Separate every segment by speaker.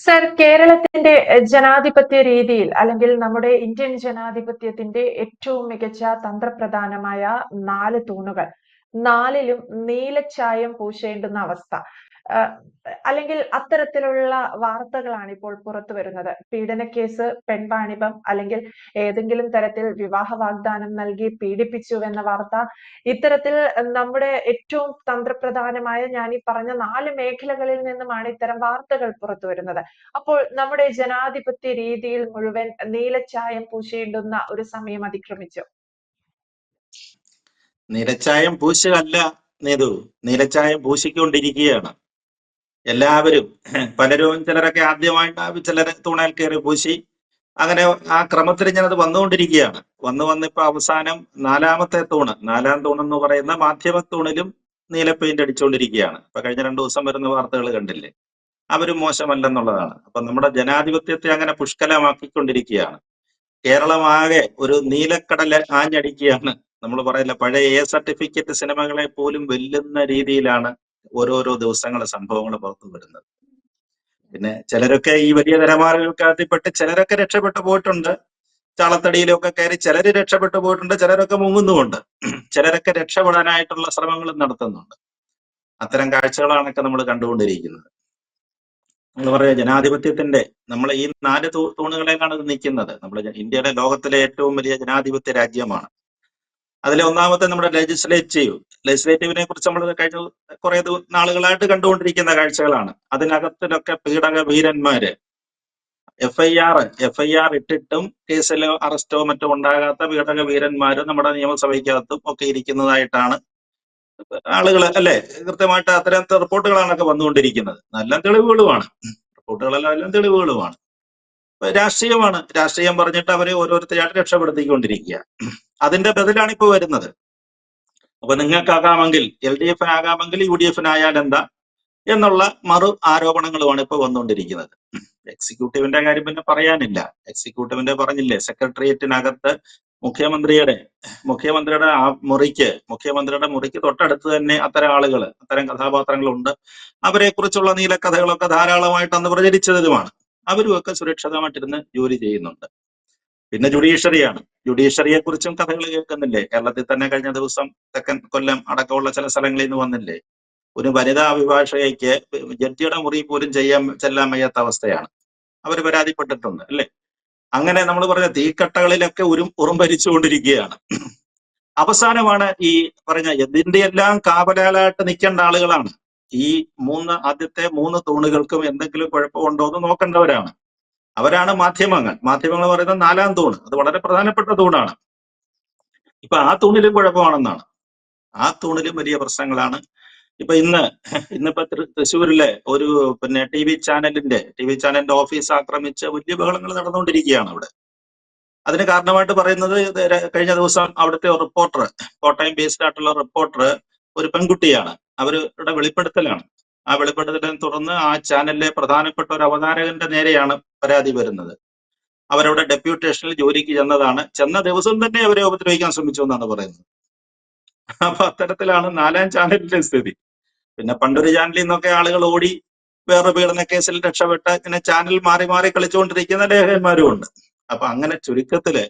Speaker 1: Sir, കേരളത്തിന്റെ ജനാധിപത്യ രീതിയിൽ അല്ലെങ്കിൽ നമ്മുടെ ഇന്ത്യൻ ജനാധിപത്യത്തിന്റെ ഏറ്റവും മികച്ച തന്ത്രപ്രധാനമായ 4 തൂണുകൾ, 4ലും നീലച്ചായം പൂശേണ്ടുന്ന അവസ്ഥ. ആഹ് അല്ലെങ്കിൽ അത്തരത്തിലുള്ള വാർത്തകളാണ് ഇപ്പോൾ പുറത്തു വരുന്നത്. പീഡനക്കേസ്, പെൺവാണിഭം അല്ലെങ്കിൽ ഏതെങ്കിലും തരത്തിൽ വിവാഹ വാഗ്ദാനം നൽകി പീഡിപ്പിച്ചുവെന്ന വാർത്ത. ഇത്തരത്തിൽ നമ്മുടെ ഏറ്റവും തന്ത്രപ്രധാനമായ ഞാൻ ഈ പറഞ്ഞ 4 മേഖലകളിൽ നിന്നുമാണ് ഇത്തരം വാർത്തകൾ പുറത്തു വരുന്നത്. അപ്പോൾ നമ്മുടെ ജനാധിപത്യ രീതിയിൽ മുഴുവൻ നീലച്ചായം പൂശേണ്ടുന്ന ഒരു സമയം അതിക്രമിച്ചു.
Speaker 2: നിലച്ചായം പൂശുകയല്ല നേതു, നിലച്ചായം പൂശിക്കൊണ്ടിരിക്കുകയാണ് എല്ലാവരും. പലരും, ചിലരൊക്കെ ആദ്യമായിട്ട് ചിലർ തൂണേൽ കയറി പൂശി, അങ്ങനെ ആ ക്രമത്തിൽ ഞാനത് വന്നുകൊണ്ടിരിക്കുകയാണ്. വന്നിപ്പോ അവസാനം നാലാം തൂണെന്ന് പറയുന്ന മാധ്യമ തൂണിലും നീല പെയിന്റ് അടിച്ചുകൊണ്ടിരിക്കുകയാണ്. ഇപ്പൊ കഴിഞ്ഞ 2 ദിവസം വരുന്ന വാർത്തകൾ കണ്ടില്ലേ, അവരും മോശമല്ലെന്നുള്ളതാണ്. അപ്പൊ നമ്മുടെ ജനാധിപത്യത്തെ അങ്ങനെ പുഷ്കലമാക്കിക്കൊണ്ടിരിക്കുകയാണ്. കേരളമാകെ ഒരു നീലക്കടൽ ആഞ്ഞടിക്കുകയാണ്. നമ്മൾ പറയില്ല, പഴയ സർട്ടിഫിക്കറ്റ് സിനിമകളെ പോലും വെല്ലുന്ന രീതിയിലാണ് ഓരോരോ ദിവസങ്ങളെ സംഭവങ്ങൾ പുറത്തു വരുന്നത്. പിന്നെ ചിലരൊക്കെ ഈ വലിയ തിരമാലകൾക്കകത്തിപ്പെട്ട് ചിലരൊക്കെ രക്ഷപ്പെട്ടു പോയിട്ടുണ്ട്. ചാളത്തടിയിലൊക്കെ കയറി ചിലര് രക്ഷപ്പെട്ടു പോയിട്ടുണ്ട്, ചിലരൊക്കെ മുങ്ങുന്നുമുണ്ട്. ചിലരൊക്കെ രക്ഷപ്പെടാനായിട്ടുള്ള ശ്രമങ്ങളും നടത്തുന്നുണ്ട്. അത്തരം കാഴ്ചകളാണൊക്കെ നമ്മൾ കണ്ടുകൊണ്ടിരിക്കുന്നത്. നമ്മൾ പറയുക ജനാധിപത്യത്തിന്റെ നമ്മൾ ഈ 4 തൂണുകളിലാണ് ഇത് നിൽക്കുന്നത്. നമ്മൾ ഇന്ത്യയുടെ ലോകത്തിലെ ഏറ്റവും വലിയ ജനാധിപത്യ രാജ്യമാണ്. അതിലെ ഒന്നാമത്തെ നമ്മുടെ ലെജിസ്ലേറ്റീവിനെ കുറിച്ച് നമ്മൾ കഴിഞ്ഞ കുറെ നാളുകളായിട്ട് കണ്ടുകൊണ്ടിരിക്കുന്ന കാഴ്ചകളാണ്. അതിനകത്തിലൊക്കെ പീഡക വീരന്മാര്, എഫ്ഐആർ ഇട്ടിട്ടും കേസിലോ അറസ്റ്റോ മറ്റോ ഉണ്ടാകാത്ത പീഡക വീരന്മാര് നമ്മുടെ നിയമസഭയ്ക്കകത്തും ഒക്കെ ഇരിക്കുന്നതായിട്ടാണ് ആളുകൾ, അല്ലെ, കൃത്യമായിട്ട് അത്തരം റിപ്പോർട്ടുകളാണൊക്കെ വന്നുകൊണ്ടിരിക്കുന്നത്. നല്ല തെളിവുകളുമാണ് റിപ്പോർട്ടുകളെല്ലാം, എല്ലാം തെളിവുകളുമാണ്. രാഷ്ട്രീയം പറഞ്ഞിട്ട് അവരെ ഓരോരുത്തരായിട്ട് രക്ഷപ്പെടുത്തിക്കൊണ്ടിരിക്കുക. അതിന്റെ ബദലാണ് ഇപ്പൊ വരുന്നത്. അപ്പൊ നിങ്ങൾക്കാകാമെങ്കിൽ LDF ആകാമെങ്കിൽ UDF എന്താ എന്നുള്ള മറു ആരോപണങ്ങളുമാണ് ഇപ്പൊ വന്നുകൊണ്ടിരിക്കുന്നത്. എക്സിക്യൂട്ടീവിന്റെ കാര്യം പിന്നെ പറയാനില്ല. എക്സിക്യൂട്ടീവിന്റെ പറഞ്ഞില്ലേ, സെക്രട്ടേറിയറ്റിനകത്ത് മുഖ്യമന്ത്രിയുടെ മുറിക്ക് തൊട്ടടുത്ത് തന്നെ അത്തരം കഥാപാത്രങ്ങളുണ്ട്. അവരെ കുറിച്ചുള്ള നീലക്കഥകളൊക്കെ ധാരാളമായിട്ട് അന്ന് പ്രചരിച്ചതുമാണ്. അവരുമൊക്കെ സുരക്ഷിതമായിട്ടിരുന്ന് ജോലി ചെയ്യുന്നുണ്ട്. പിന്നെ ജുഡീഷ്യറിയെ കുറിച്ചും കഥകൾ കേൾക്കുന്നില്ലേ? കേരളത്തിൽ തന്നെ കഴിഞ്ഞ ദിവസം തെക്കൻ കൊല്ലം അടക്കമുള്ള ചില സ്ഥലങ്ങളിൽ നിന്ന് വന്നില്ലേ, ഒരു വനിതാ അഭിഭാഷകയ്ക്ക് ജഡ്ജിയുടെ മുറി പോലും ചെല്ലാൻ വയ്യാത്ത അവസ്ഥയാണ്. അവർ പരാതിപ്പെട്ടിട്ടുണ്ട്, അല്ലെ? അങ്ങനെ നമ്മൾ പറഞ്ഞ തീക്കട്ടകളിലൊക്കെ ഉറുമ്പരിച്ചുകൊണ്ടിരിക്കുകയാണ്. അവസാനമാണ് ഈ പറഞ്ഞ ഇതിന്റെ എല്ലാം കാവലാലായിട്ട് നിൽക്കേണ്ട ആളുകളാണ് ഈ ആദ്യത്തെ 3 തൂണുകൾക്കും എന്തെങ്കിലും കുഴപ്പമുണ്ടോ എന്ന് നോക്കേണ്ടവരാണ്. അവരാണ് മാധ്യമങ്ങൾ പറയുന്ന 4ാം തൂണ്. അത് വളരെ പ്രധാനപ്പെട്ട തൂണാണ്. ഇപ്പൊ ആ തൂണിലും കുഴപ്പമാണെന്നാണ്. ആ തൂണിലും വലിയ പ്രശ്നങ്ങളാണ്. ഇപ്പൊ ഇന്നിപ്പോ തൃശ്ശൂരിലെ ഒരു ടി വി ചാനലിന്റെ ഓഫീസ് ആക്രമിച്ച് വലിയ ബഹളങ്ങൾ നടന്നുകൊണ്ടിരിക്കുകയാണ് അവിടെ. അതിന് കാരണമായിട്ട് പറയുന്നത്, കഴിഞ്ഞ ദിവസം അവിടുത്തെ റിപ്പോർട്ടർ, കോട്ടയം ബേസ്ഡ് ആയിട്ടുള്ള റിപ്പോർട്ടർ ഒരു പെൺകുട്ടിയാണ്. അവരുടെ വെളിപ്പെടുത്തലാണ്. ആ വെളിപ്പെടുത്തലിനെ തുടർന്ന് ആ ചാനലിലെ പ്രധാനപ്പെട്ട ഒരു അവതാരകന്റെ നേരെയാണ് പരാതി വരുന്നത്. അവരവിടെ ഡെപ്യൂട്ടേഷനിൽ ജോലിക്ക് ചെന്ന ദിവസം തന്നെ അവരെ ഉപദ്രവിക്കാൻ ശ്രമിച്ചു എന്നാണ് പറയുന്നത്. അപ്പൊ അത്തരത്തിലാണ് 4ാം ചാനലിന്റെ സ്ഥിതി. പിന്നെ പണ്ടൊരു ചാനലിൽ നിന്നൊക്കെ ആളുകൾ ഓടി വേറെ പീഡന കേസിൽ രക്ഷപ്പെട്ട് ഇങ്ങനെ ചാനൽ മാറി മാറി കളിച്ചുകൊണ്ടിരിക്കുന്ന ലേഖകന്മാരും ഉണ്ട്. അപ്പൊ അങ്ങനെ ചുരുക്കത്തില്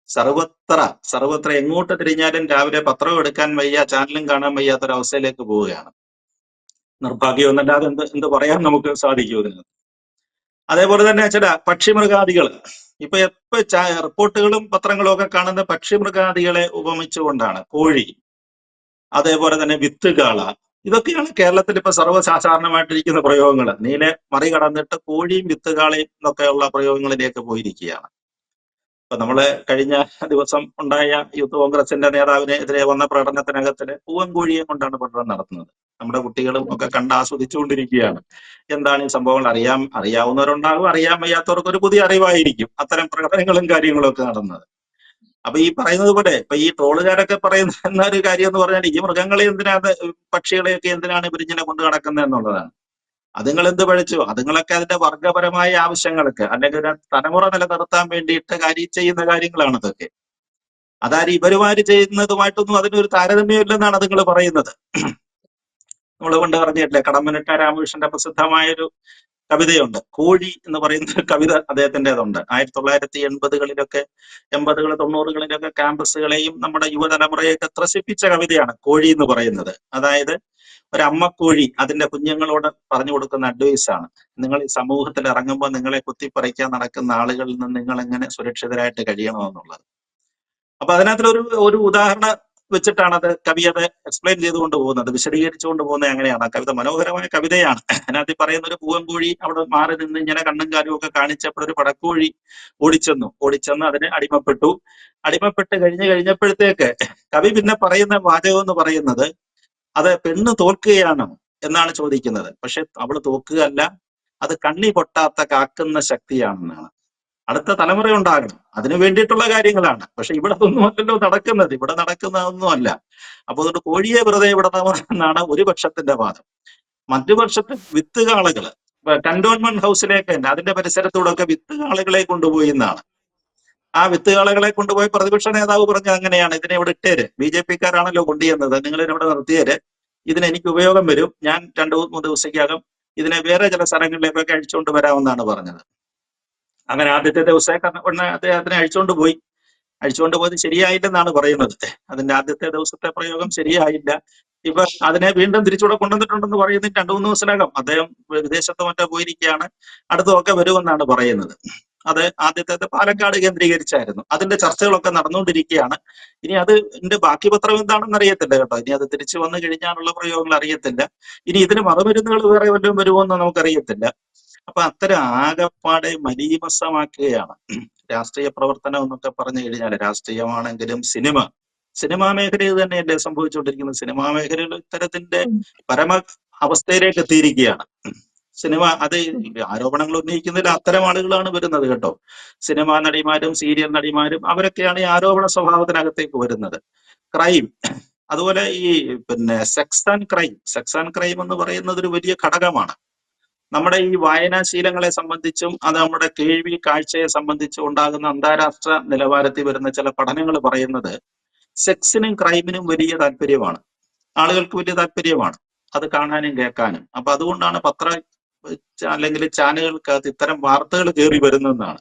Speaker 2: സർവത്ര എങ്ങോട്ട് തിരിഞ്ഞാലും രാവിലെ പത്രം എടുക്കാൻ വയ്യ, ചാനലും കാണാൻ വയ്യാത്തൊരവസ്ഥയിലേക്ക് പോവുകയാണ്. നിർഭാഗ്യം എന്നല്ലാതെ എന്ത് പറയാൻ നമുക്ക് സാധിക്കും ഇതിന്. അതേപോലെ തന്നെ ചില പക്ഷിമൃഗാദികൾ, ഇപ്പൊ റിപ്പോർട്ടുകളും പത്രങ്ങളും ഒക്കെ കാണുന്ന പക്ഷിമൃഗാദികളെ ഉപമിച്ചുകൊണ്ടാണ്. കോഴി, അതേപോലെ തന്നെ വിത്തുകാള, ഇതൊക്കെയാണ് കേരളത്തിൽ ഇപ്പൊ സർവ്വസാധാരണമായിട്ടിരിക്കുന്ന പ്രയോഗങ്ങൾ. നീലെ മറികടന്നിട്ട് കോഴിയും വിത്തുകാളയും എന്നൊക്കെയുള്ള പ്രയോഗങ്ങളിലേക്ക് പോയിരിക്കുകയാണ്. ഇപ്പൊ നമ്മള് കഴിഞ്ഞ ദിവസം ഉണ്ടായ യൂത്ത് കോൺഗ്രസിന്റെ നേതാവിനെതിരെ വന്ന പ്രകടനത്തിനകത്തില് പൂവൻകോഴിയെ കൊണ്ടാണ് പ്രകടനം നടത്തുന്നത്. നമ്മുടെ കുട്ടികളും ഒക്കെ കണ്ട് ആസ്വദിച്ചുകൊണ്ടിരിക്കുകയാണ്. എന്താണ് ഈ സംഭവങ്ങൾ അറിയാവുന്നവരുണ്ടാകും, അറിയാൻ വയ്യാത്തവർക്ക് ഒരു പുതിയ അറിവായിരിക്കും അത്തരം പ്രകടനങ്ങളും കാര്യങ്ങളും ഒക്കെ നടന്നത്. അപ്പൊ ഈ പറയുന്നത് പോലെ ഇപ്പൊ ഈ ട്രോളുകാരൊക്കെ പറയുന്ന ഒരു കാര്യം എന്ന് പറഞ്ഞാൽ, ഈ മൃഗങ്ങളെ പക്ഷികളെയൊക്കെ എന്തിനാണ് ഇവരിങ്ങനെ കൊണ്ടു നടക്കുന്നത് എന്നുള്ളതാണ്. അതുങ്ങൾ എന്ത് പഴിച്ചു? അതുങ്ങളൊക്കെ അതിന്റെ വർഗപരമായ ആവശ്യങ്ങൾക്ക് അല്ലെങ്കിൽ തലമുറ നിലനിർത്താൻ വേണ്ടിയിട്ട് ചെയ്യുന്ന കാര്യങ്ങളാണ് ഇതൊക്കെ. അതായത് ഇവരുമാര് ചെയ്യുന്നതുമായിട്ടൊന്നും അതിനൊരു താരതമ്യമില്ലെന്നാണ് അതുങ്ങൾ പറയുന്നത്. നമ്മൾ കൊണ്ട് പറഞ്ഞിട്ടില്ലേ, കടമ്മനിട്ട രാമകൃഷ്ണന്റെ പ്രസിദ്ധമായൊരു കവിതയുണ്ട്. കോഴി എന്ന് പറയുന്ന ഒരു കവിത അദ്ദേഹത്തിൻ്റെതുണ്ട്. 1980-കളിലൊക്കെ 80-കൾ 90-കളിലൊക്കെ ക്യാമ്പസുകളെയും നമ്മുടെ യുവതലമുറയൊക്കെ ത്രസിപ്പിച്ച കവിതയാണ് കോഴി എന്ന് പറയുന്നത്. അതായത് ഒരു അമ്മക്കോഴി അതിന്റെ കുഞ്ഞുങ്ങളോട് പറഞ്ഞു കൊടുക്കുന്ന അഡ്വൈസാണ്. നിങ്ങൾ ഈ സമൂഹത്തിൽ ഇറങ്ങുമ്പോൾ നിങ്ങളെ കുത്തിപ്പറിക്കാൻ നടക്കുന്ന ആളുകളിൽ നിന്ന് നിങ്ങൾ എങ്ങനെ സുരക്ഷിതരായിട്ട് കഴിയണമെന്നുള്ളത്. അപ്പൊ അതിനകത്തൊരു ഒരു ഉദാഹരണം വെച്ചിട്ടാണ് കവി അത് എക്സ്പ്ലെയിൻ ചെയ്തുകൊണ്ട് പോകുന്നത്, വിശദീകരിച്ചുകൊണ്ട് പോകുന്നത്. അങ്ങനെയാണ് ആ കവിത. മനോഹരമായ കവിതയാണ്. അതിനകത്ത് പറയുന്ന ഒരു പൂവൻകോഴി അവിടെ മാറി നിന്ന് ഇങ്ങനെ കണ്ണും കാലും ഒക്കെ കാണിച്ചപ്പോൾ ഒരു പടക്കോഴി ഓടിച്ചെന്ന് അതിന് അടിമപ്പെട്ട് കഴിഞ്ഞപ്പോഴത്തേക്ക് കവി പിന്നെ പറയുന്ന വാചകം എന്ന് പറയുന്നത് അത് പെണ്ണ് തോൽക്കുകയാണ് എന്നാണ് ചോദിക്കുന്നത്. പക്ഷെ അവള് തോൽക്കുകയല്ല, അത് കണ്ണി പൊട്ടാത്ത കാക്കുന്ന ശക്തിയാണെന്നാണ്. അടുത്ത തലമുറ ഉണ്ടാകണം, അതിനു വേണ്ടിയിട്ടുള്ള കാര്യങ്ങളാണ്. പക്ഷെ ഇവിടെ ഒന്നുമല്ലല്ലോ നടക്കുന്നത്, ഇവിടെ നടക്കുന്നതൊന്നുമല്ല. അപ്പൊ അതുകൊണ്ട് കോഴിയെ വെറുതെ വിടണമെന്നാണ് ഒരു പക്ഷത്തിന്റെ വാദം. മറ്റു പക്ഷത്ത് വിത്തുകാളുകൾ കന്റോൺമെന്റ് ഹൗസിലേക്ക് തന്നെ അതിന്റെ പരിസരത്തൂടെ ഒക്കെ വിത്തുകാളുകളെ കൊണ്ടുപോയി എന്നാണ്. ആ വിത്തുകാളുകളെ കൊണ്ടുപോയി പ്രതിപക്ഷ നേതാവ് പറഞ്ഞ അങ്ങനെയാണ്, ഇതിനെ ഇവിടെ ഇട്ടേര്, BJP-ക്കാരാണല്ലോ കൊണ്ടുചെന്നത്, നിങ്ങൾ ഇതിനെ നിർത്തിയേര്, ഇതിന് എനിക്ക് ഉപയോഗം വരും, ഞാൻ 2-3 ദിവസത്തേക്കകം ഇതിനെ വേറെ ചില സ്ഥലങ്ങളിലേക്കൊക്കെ അഴിച്ചുകൊണ്ട് വരാമെന്നാണ് പറഞ്ഞത്. അങ്ങനെ ആദ്യത്തെ ദിവസം അദ്ദേഹത്തിനെ അഴിച്ചുകൊണ്ട് പോയത് ശരിയായില്ലെന്നാണ് പറയുന്നത്. അതിന്റെ ആദ്യത്തെ ദിവസത്തെ പ്രയോഗം ശരിയായില്ല. ഇപ്പൊ അതിനെ വീണ്ടും തിരിച്ചുകൂടെ കൊണ്ടുവന്നിട്ടുണ്ടെന്ന് പറയുന്നത് 2-3 ദിവസത്തിനകം. അദ്ദേഹം വിദേശത്ത് മറ്റോ പോയിരിക്കുകയാണ്, അടുത്തൊക്കെ വരുമെന്നാണ് പറയുന്നത്. അത് ആദ്യത്തെ പാലക്കാട് കേന്ദ്രീകരിച്ചായിരുന്നു. അതിന്റെ ചർച്ചകളൊക്കെ നടന്നുകൊണ്ടിരിക്കുകയാണ്. ഇനി അതിന്റെ ബാക്കി പത്രം എന്താണെന്ന് അറിയത്തില്ല കേട്ടോ. ഇനി അത് തിരിച്ചു വന്നു കഴിഞ്ഞാലുള്ള പ്രയോഗങ്ങൾ അറിയത്തില്ല. ഇനി ഇതിന് മറുമരുന്നുകൾ വേറെ വല്ലതും വരുമോന്ന് നമുക്കറിയത്തില്ല. അപ്പൊ അത്തരം ആകപ്പാടെ മലീമസമാക്കുകയാണ് രാഷ്ട്രീയ പ്രവർത്തനം എന്നൊക്കെ പറഞ്ഞു കഴിഞ്ഞാൽ. രാഷ്ട്രീയമാണെങ്കിലും സിനിമാ മേഖലയിൽ തന്നെയല്ലേ സംഭവിച്ചുകൊണ്ടിരിക്കുന്നത്. സിനിമാ മേഖലയിൽ ഇത്തരത്തിന്റെ പരമ അവസ്ഥയിലേക്ക് എത്തിയിരിക്കുകയാണ്. സിനിമ അത് ആരോപണങ്ങൾ ഉന്നയിക്കുന്നതിൽ അത്തരം ആളുകളാണ് വരുന്നത് കേട്ടോ. സിനിമാ നടിമാരും സീരിയൽ നടിമാരും അവരൊക്കെയാണ് ഈ ആരോപണ സ്വഭാവത്തിനകത്തേക്ക് വരുന്നത്. ക്രൈം, അതുപോലെ ഈ സെക്സ് ആൻഡ് ക്രൈം എന്ന് പറയുന്നത് ഒരു വലിയ ഘടകമാണ്. നമ്മുടെ ഈ വായനാശീലങ്ങളെ സംബന്ധിച്ചും അത് നമ്മുടെ കേൾവി കാഴ്ചയെ സംബന്ധിച്ചും ഉണ്ടാകുന്ന അന്താരാഷ്ട്ര നിലവാരത്തിൽ വരുന്ന ചില പഠനങ്ങൾ പറയുന്നത് സെക്സിനും ക്രൈമിനും വലിയ താല്പര്യമാണ്, ആളുകൾക്ക് വലിയ താല്പര്യമാണ് അത് കാണാനും കേൾക്കാനും. അപ്പൊ അതുകൊണ്ടാണ് അല്ലെങ്കിൽ ചാനലുകൾക്കകത്ത് ഇത്തരം വാർത്തകൾ കയറി വരുന്നതെന്നാണ്.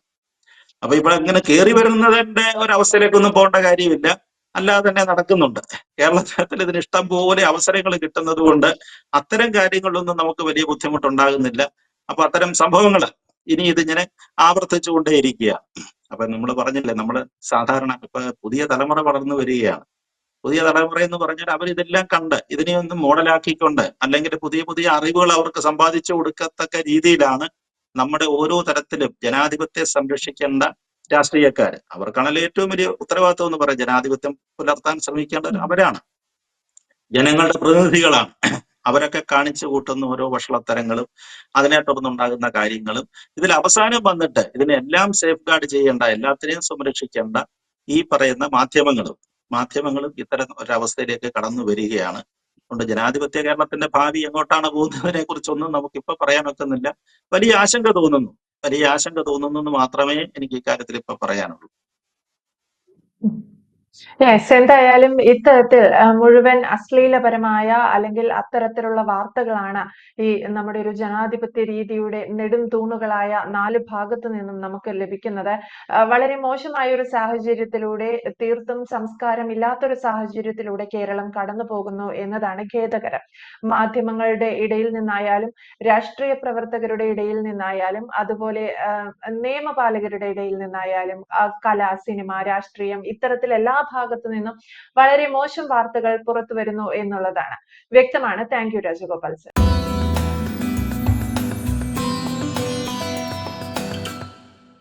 Speaker 2: അപ്പൊ ഇവിടെ ഇങ്ങനെ കയറി വരുന്നതിന്റെ ഒരവസ്ഥയിലേക്കൊന്നും പോകേണ്ട കാര്യമില്ല, അല്ലാതെ തന്നെ നടക്കുന്നുണ്ട്. കേരളത്തിൽ ഇതിന് ഇഷ്ടം പോലെ അവസരങ്ങൾ കിട്ടുന്നത് കൊണ്ട് അത്തരം കാര്യങ്ങളിലൊന്നും നമുക്ക് വലിയ ബുദ്ധിമുട്ടുണ്ടാകുന്നില്ല. അപ്പൊ അത്തരം സംഭവങ്ങൾ ഇനി ഇതിങ്ങനെ ആവർത്തിച്ചുകൊണ്ടേയിരിക്കുക. അപ്പൊ നമ്മൾ പറഞ്ഞില്ലേ, നമ്മൾ സാധാരണ ഇപ്പൊ പുതിയ തലമുറ വളർന്നു വരികയാണ്. പുതിയ തലമുറ എന്ന് പറഞ്ഞാൽ അവരിതെല്ലാം കണ്ട് ഇതിനെ ഒന്ന് മോഡലാക്കിക്കൊണ്ട് അല്ലെങ്കിൽ പുതിയ പുതിയ അറിവുകൾ അവർക്ക് സമ്പാദിച്ചു കൊടുക്കത്തക്ക രീതിയിലാണ് നമ്മുടെ ഓരോ തരത്തിലും ജനാധിപത്യത്തെ സംരക്ഷിക്കേണ്ട രാഷ്ട്രീയക്കാര്. അവർക്കാണല്ലോ ഏറ്റവും വലിയ ഉത്തരവാദിത്വം എന്ന് പറയാം. ജനാധിപത്യം പുലർത്താൻ ശ്രമിക്കേണ്ടത് അവരാണ്, ജനങ്ങളുടെ പ്രതിനിധികളാണ്. അവരൊക്കെ കാണിച്ചു കൂട്ടുന്ന ഓരോ വഷളത്തരങ്ങളും അതിനെ തുടർന്നുണ്ടാകുന്ന കാര്യങ്ങളും ഇതിൽ അവസാനം വന്നിട്ട് ഇതിനെല്ലാം സേഫ് ഗാർഡ് ചെയ്യേണ്ട, എല്ലാത്തിനെയും സംരക്ഷിക്കേണ്ട ഈ പറയുന്ന മാധ്യമങ്ങളും ഇത്തരം ഒരവസ്ഥയിലേക്ക് കടന്നു വരികയാണ്. അതുകൊണ്ട് ജനാധിപത്യ കേരളത്തിന്റെ ഭാവി എങ്ങോട്ടാണ് പോകുന്നതിനെ കുറിച്ചൊന്നും നമുക്കിപ്പോ പറയാൻ ഒക്കുന്നില്ല. വലിയ ആശങ്ക തോന്നുന്നു എന്ന് മാത്രമേ എനിക്ക് ഇക്കാര്യത്തിൽ ഇപ്പൊ പറയാനുള്ളൂ.
Speaker 1: യെസ്, എന്തായാലും ഇത്തരത്തിൽ മുഴുവൻ അശ്ലീലപരമായ അല്ലെങ്കിൽ അത്തരത്തിലുള്ള വാർത്തകളാണ് ഈ നമ്മുടെ ഒരു ജനാധിപത്യ രീതിയുടെ നെടും തൂണുകളായ 4 ഭാഗത്തു നിന്നും നമുക്ക് ലഭിക്കുന്നത്. വളരെ മോശമായ ഒരു സാഹചര്യത്തിലൂടെ, തീർത്തും സംസ്കാരമില്ലാത്തൊരു സാഹചര്യത്തിലൂടെ കേരളം കടന്നു പോകുന്നു എന്നതാണ് ഖേദകരം. മാധ്യമങ്ങളുടെ ഇടയിൽ നിന്നായാലും രാഷ്ട്രീയ പ്രവർത്തകരുടെ ഇടയിൽ നിന്നായാലും അതുപോലെ നിയമപാലകരുടെ ഇടയിൽ നിന്നായാലും കല, സിനിമ, രാഷ്ട്രീയം ഇത്തരത്തിൽ എല്ലാ ഭാഗത്തു നിന്നും വളരെ മോശം വാർത്തകൾ പുറത്തു വരുന്നു എന്നുള്ളതാണ് വ്യക്തമാണ്. Thank you Rajagopal sir.